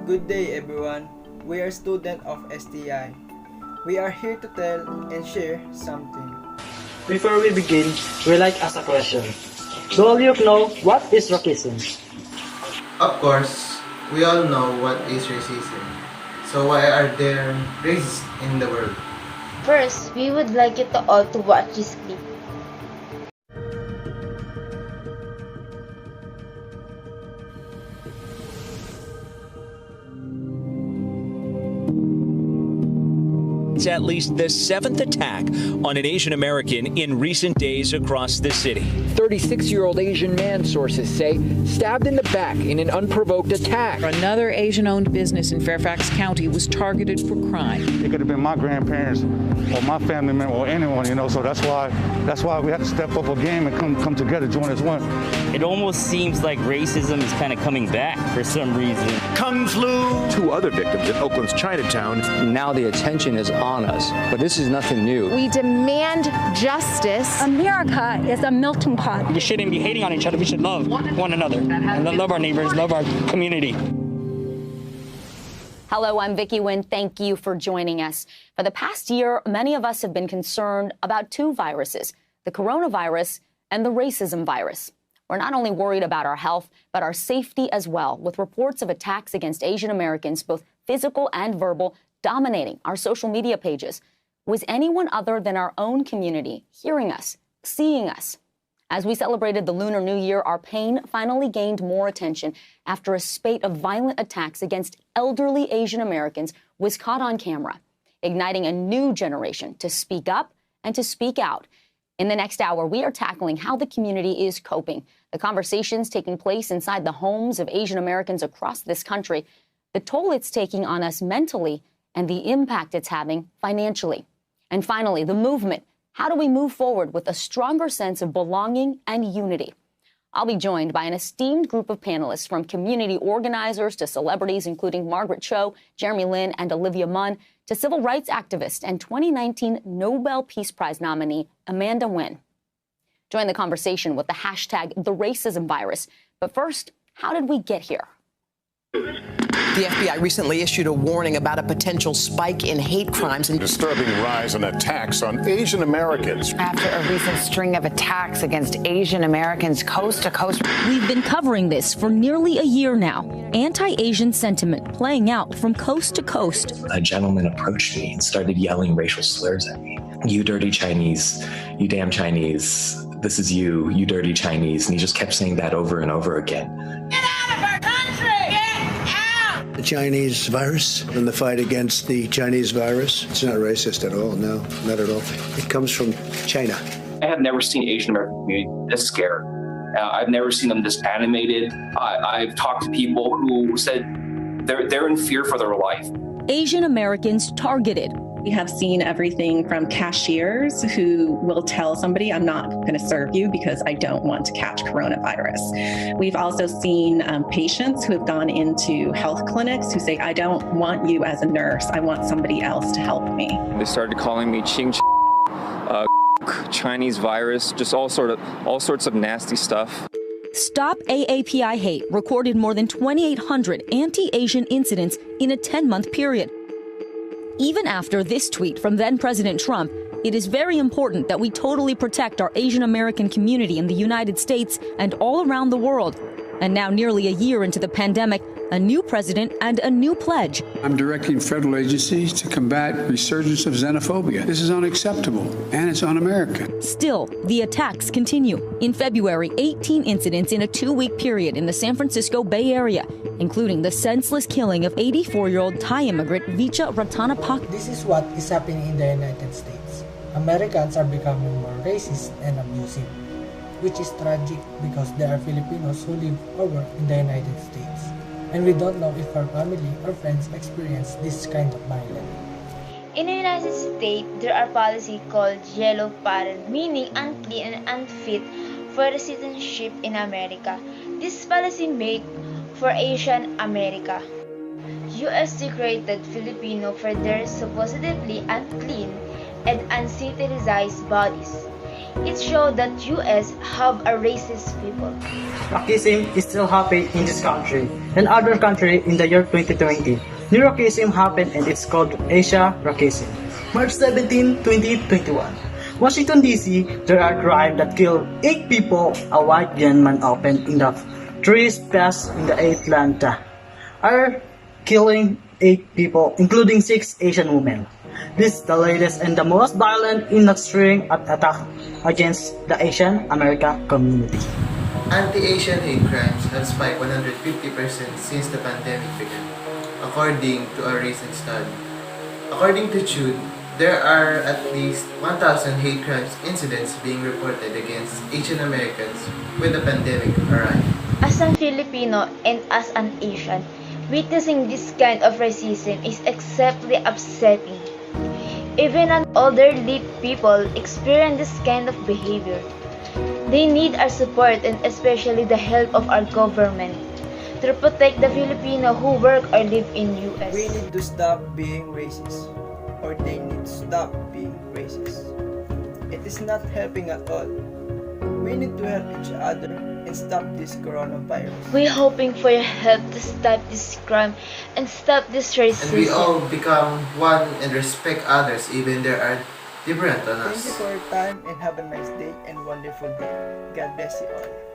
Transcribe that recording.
Good day everyone. We are students of STI. We are here to tell and share something. Before we begin, we like ask a question. Do all you know what is racism? Of course, we all know what is racism. So why are there racists in the world? First, we would like you all to watch this clip. It's at least the 7th attack on an Asian American in recent days across the city. 36-year-old Asian man, sources say, stabbed in the back in an unprovoked attack. Another Asian-owned business in Fairfax County was targeted for crime. It could have been my grandparents or my family member or anyone, so that's why we have to step up our game and come together, join as one. It almost seems like racism is kind of coming back for some reason. Kung flu! 2 other victims in Oakland's Chinatown. Now the attention is on us, but this is nothing new. We demand justice. America is a melting pot. We shouldn't be hating on each other. We should love one another and love our neighbors, love our community. Hello, I'm Vicky Nguyen. Thank you for joining us. For the past year, many of us have been concerned about 2 viruses, the coronavirus and the racism virus. We're not only worried about our health, but our safety as well, with reports of attacks against Asian Americans, both physical and verbal, dominating our social media pages. Was anyone other than our own community hearing us, seeing us? As we celebrated the Lunar New Year, our pain finally gained more attention after a spate of violent attacks against elderly Asian Americans was caught on camera, igniting a new generation to speak up and to speak out. In the next hour, we are tackling how the community is coping, the conversations taking place inside the homes of Asian Americans across this country, the toll it's taking on us mentally, and the impact it's having financially. And finally, the movement. How do we move forward with a stronger sense of belonging and unity? I'll be joined by an esteemed group of panelists, from community organizers to celebrities, including Margaret Cho, Jeremy Lin, and Olivia Munn, to civil rights activist and 2019 Nobel Peace Prize nominee Amanda Nguyen. Join the conversation with the hashtag #TheRacismVirus. But first, how did we get here? The FBI recently issued a warning about a potential spike in hate crimes and disturbing rise in attacks on Asian Americans. After a recent string of attacks against Asian Americans coast to coast. We've been covering this for nearly a year now. Anti-Asian sentiment playing out from coast to coast. A gentleman approached me and started yelling racial slurs at me. You dirty Chinese, you damn Chinese, this is you, you dirty Chinese. And he just kept saying that over and over again. Get out of our country! The Chinese virus and the fight against the Chinese virus. It's not racist at all. No, not at all. It comes from China. I have never seen Asian American community this scared. I've never seen them this animated. I've talked to people who said they're in fear for their life. Asian Americans targeted. We have seen everything from cashiers who will tell somebody, I'm not going to serve you because I don't want to catch coronavirus. We've also seen patients who have gone into health clinics who say, I don't want you as a nurse. I want somebody else to help me. They started calling me Ching Chinese virus, just all sorts of nasty stuff. Stop AAPI Hate recorded more than 2,800 anti-Asian incidents in a 10-month period. Even after this tweet from then-President Trump, it is very important that we totally protect our Asian American community in the United States and all around the world. And now, nearly a year into the pandemic, a new president and a new pledge. I'm directing federal agencies to combat resurgence of xenophobia. This is unacceptable, and it's un-American. Still, the attacks continue. In February, 18 incidents in a 2-week period in the San Francisco Bay Area, including the senseless killing of 84-year-old Thai immigrant Vicha Ratanapak. This is what is happening in the United States. Americans are becoming more racist and abusive, which is tragic because there are Filipinos who live or work in the United States. And we don't know if our family or friends experience this kind of violence. In the United States, there are policies called yellow parent, meaning unclean and unfit for citizenship in America. This policy made for Asian America. U.S. declared Filipino for their supposedly unclean and uncircumcised bodies. It showed that US have a racist people. Racism is still happening in this country and other country in the year 2020. New racism happened and it's called Asia racism. March 17, 2021. Washington DC, there are crimes that killed 8 people. A white gunman opened in the trespass in the Atlanta, are killing 8 people, including 6 Asian women. This is the latest and the most violent in a string of attack against the Asian American community. Anti-Asian hate crimes have spiked 150% since the pandemic began, according to a recent study. According to Jude, there are at least 1,000 hate crimes incidents being reported against Asian Americans when the pandemic arrived. As a Filipino and as an Asian, witnessing this kind of racism is extremely upsetting. Even an elderly people experience this kind of behavior. They need our support and especially the help of our government to protect the Filipino who work or live in US. We need to stop being racist, or they need to stop being racist. It is not helping at all. We need to help each other and stop this coronavirus. We're hoping for your help to stop this crime and stop this racism. And we all become one and respect others even there are different on us. Thank you for your time and have a nice day and wonderful day. God bless you all.